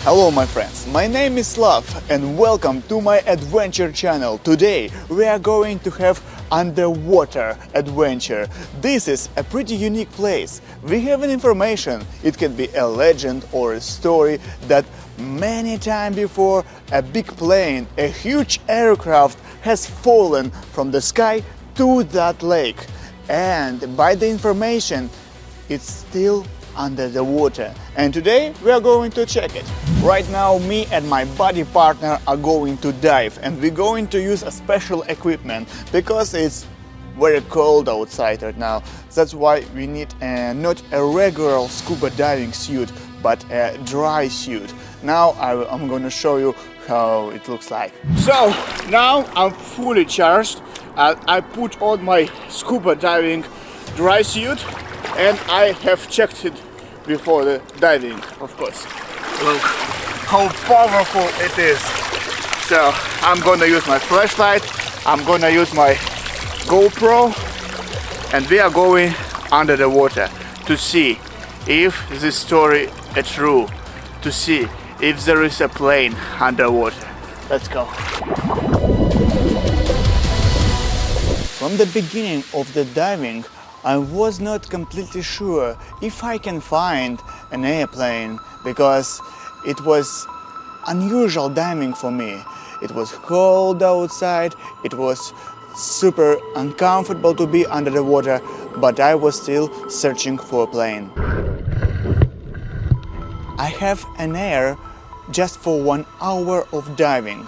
Hello my friends, my name is Slav and welcome to my adventure channel. Today we are going to have underwater adventure. This is a pretty unique place. We have an information, it can be a legend or a story that many times before a big plane, a huge aircraft has fallen from the sky to that lake. And by the information, it's still under the water, and today we are going to check it. Right now me and my buddy partner are going to dive, and we're going to use a special equipment because it's very cold outside right now. That's why we need not a regular scuba diving suit but a dry suit. Now I'm going to show you how it looks like. So now I'm fully charged. I put on my scuba diving dry suit and I have checked it before the diving, of course. Look how powerful it is. So I'm gonna use my flashlight, I'm gonna use my GoPro, and we are going under the water to see if this story is true, to see if there is a plane underwater. Let's go. From the beginning of the diving, I was not completely sure if I can find an airplane because it was unusual diving for me. It was cold outside, it was super uncomfortable to be under the water, but I was still searching for a plane. I have an air just for 1 hour of diving.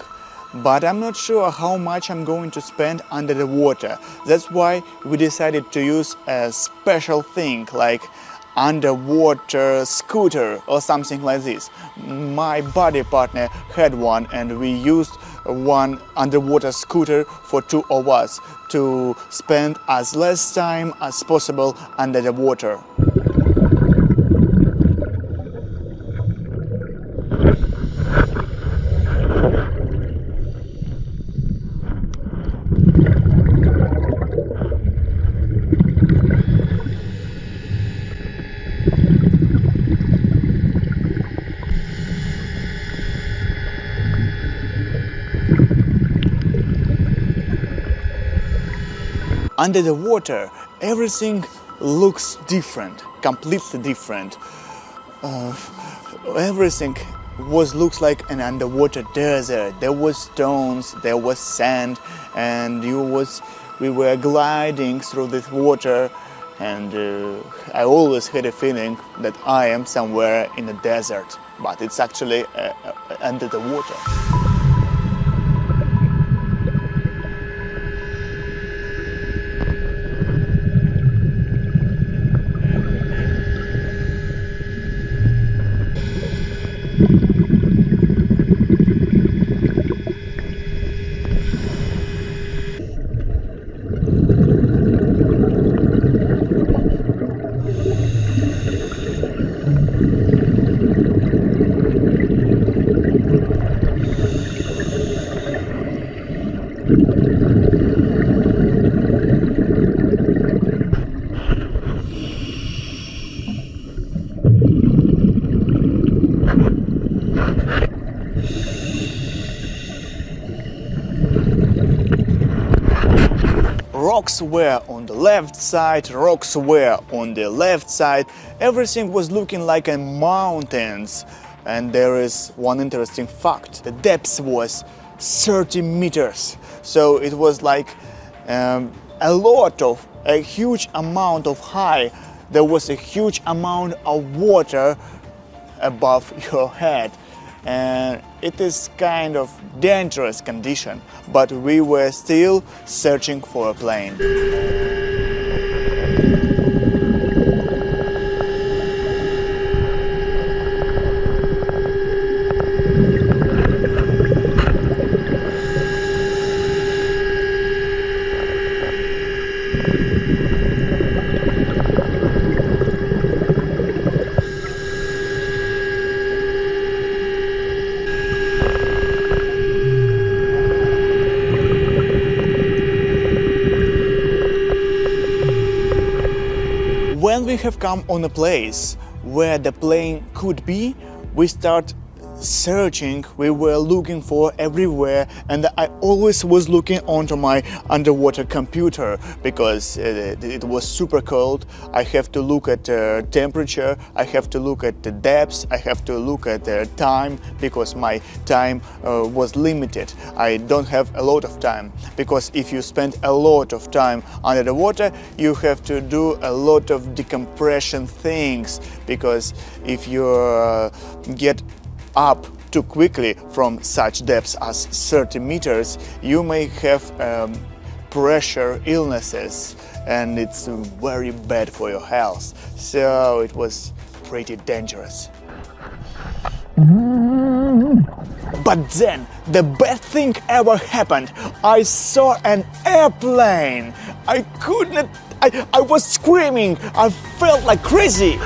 But I'm not sure how much I'm going to spend under the water. That's why we decided to use a special thing like underwater scooter or something like this. My buddy partner had one and we used one underwater scooter for 2 of us to spend as less time as possible under the water. Under the water, everything looks different, completely different. Everything looks like an underwater desert. There was stones, there was sand, and we were gliding through this water. And I always had a feeling that I am somewhere in a desert, but it's actually under the water. Rocks were on the left side, rocks were on the left side. Everything was looking like a mountains. And there is one interesting fact. The depth was 30 meters. So it was like a huge amount of high. There was a huge amount of water above your head. And it is kind of dangerous condition, but we were still searching for a plane. When we have come on a place where the plane could be, we start searching, we were looking for everywhere, and I always was looking onto my underwater computer because it was super cold. I have to look at temperature, I have to look at the depths, I have to look at time because my time was limited. I don't have a lot of time because if you spend a lot of time under the water, you have to do a lot of decompression things, because if you get up too quickly from such depths as 30 meters, you may have pressure illnesses, and it's very bad for your health. So it was pretty dangerous. But then the best thing ever happened. I saw an airplane. I was screaming. I felt like crazy.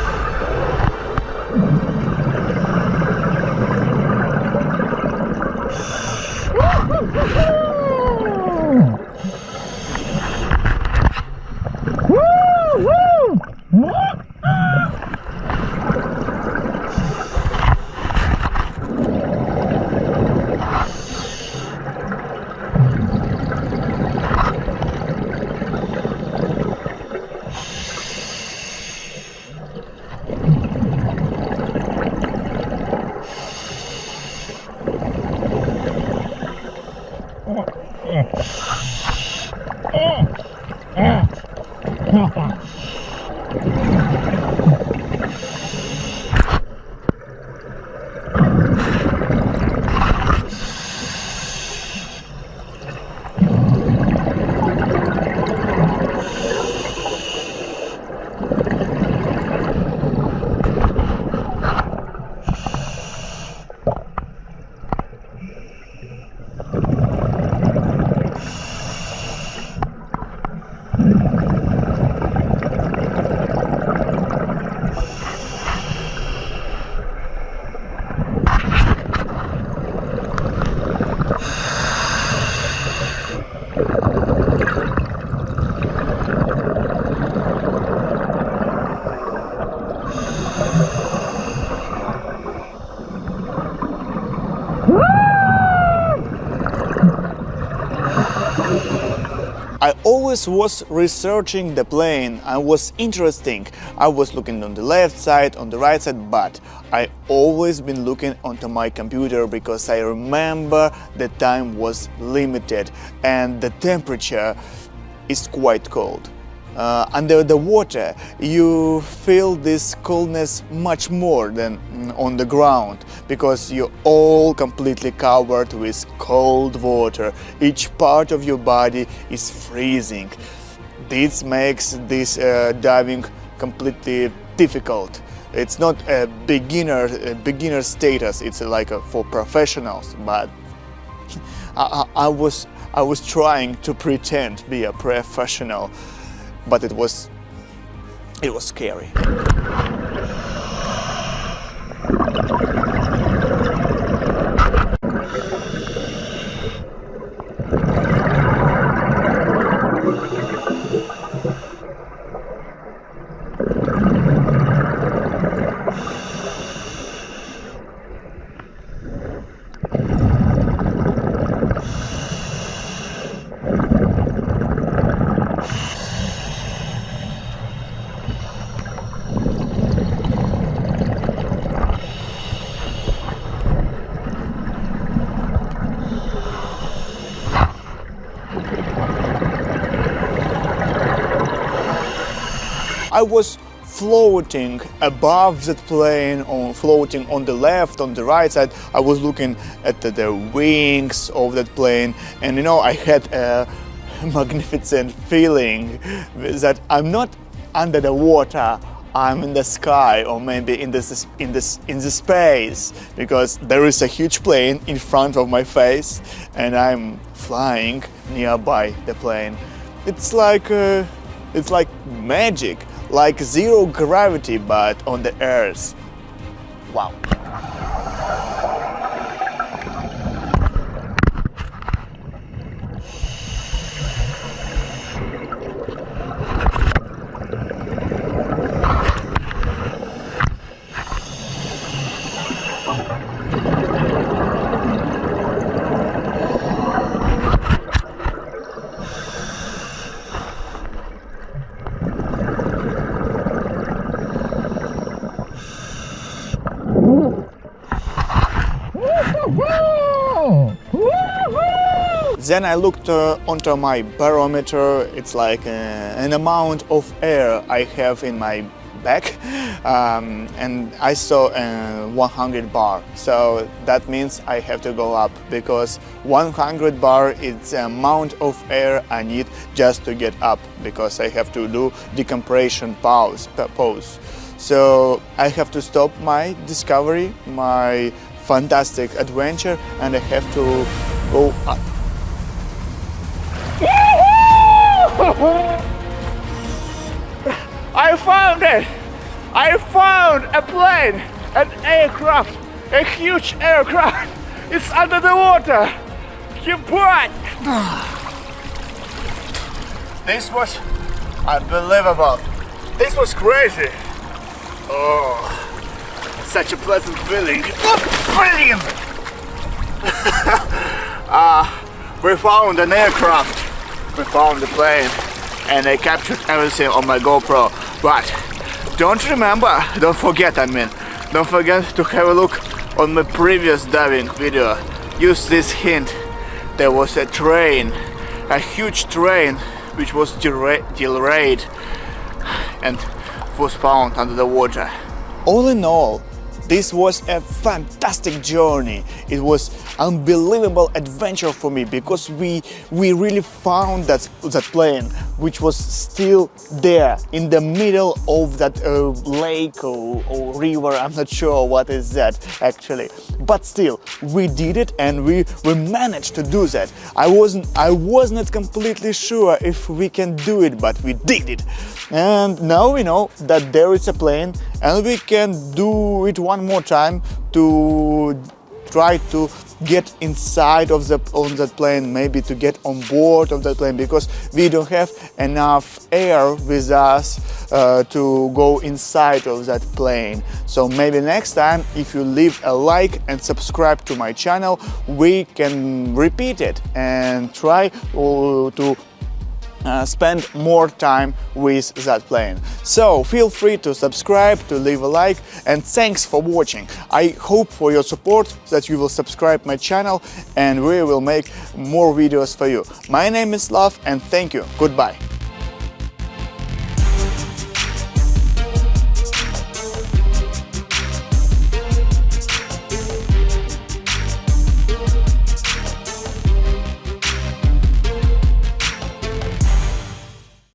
I always was researching the plane. I was interesting. I was looking on the left side, on the right side, but I always been looking onto my computer because I remember the time was limited and the temperature is quite cold. Under the water, you feel this coldness much more than on the ground because you're all completely covered with cold water. Each part of your body is freezing. This makes this diving completely difficult. It's not a beginner status. It's like for professionals. But I was trying to pretend to be a professional. But it was scary. I was floating above that plane, floating on the left, on the right side. I was looking at the wings of that plane, and I had a magnificent feeling that I'm not under the water. I'm in the sky, or maybe in the space, because there is a huge plane in front of my face, and I'm flying nearby the plane. It's like magic, like zero gravity, but on the earth. Wow. Then I looked onto my barometer. It's like an amount of air I have in my back, and I saw 100 bar. So that means I have to go up, because 100 bar is the amount of air I need just to get up, because I have to do decompression pause. So I have to stop my discovery, my fantastic adventure, and I have to go up. I found it! I found a plane, an aircraft, a huge aircraft. It's under the water. What? This was unbelievable. This was crazy. Oh, such a pleasant feeling. Brilliant! We found an aircraft. We found the plane, and I captured everything on my GoPro. But don't forget to have a look on my previous diving video. Use this hint. There was a train, a huge train, which was derailed and was found under the water. All in all, this was a fantastic journey. It was unbelievable adventure for me, because we really found that plane, which was still there in the middle of that lake or river. I'm not sure what is that actually, but still we did it, and we managed to do that. I was not completely sure if we can do it, but we did it. And now we know that there is a plane, and we can do it one more time to try to get inside of on that plane, maybe to get on board of that plane, because we don't have enough air with us to go inside of that plane. So maybe next time, if you leave a like and subscribe to my channel, we can repeat it and try to spend more time with that plane. So feel free to subscribe, to leave a like, and thanks for watching. I hope for your support that you will subscribe my channel, and we will make more videos for you. My name is Love, and thank you. Goodbye.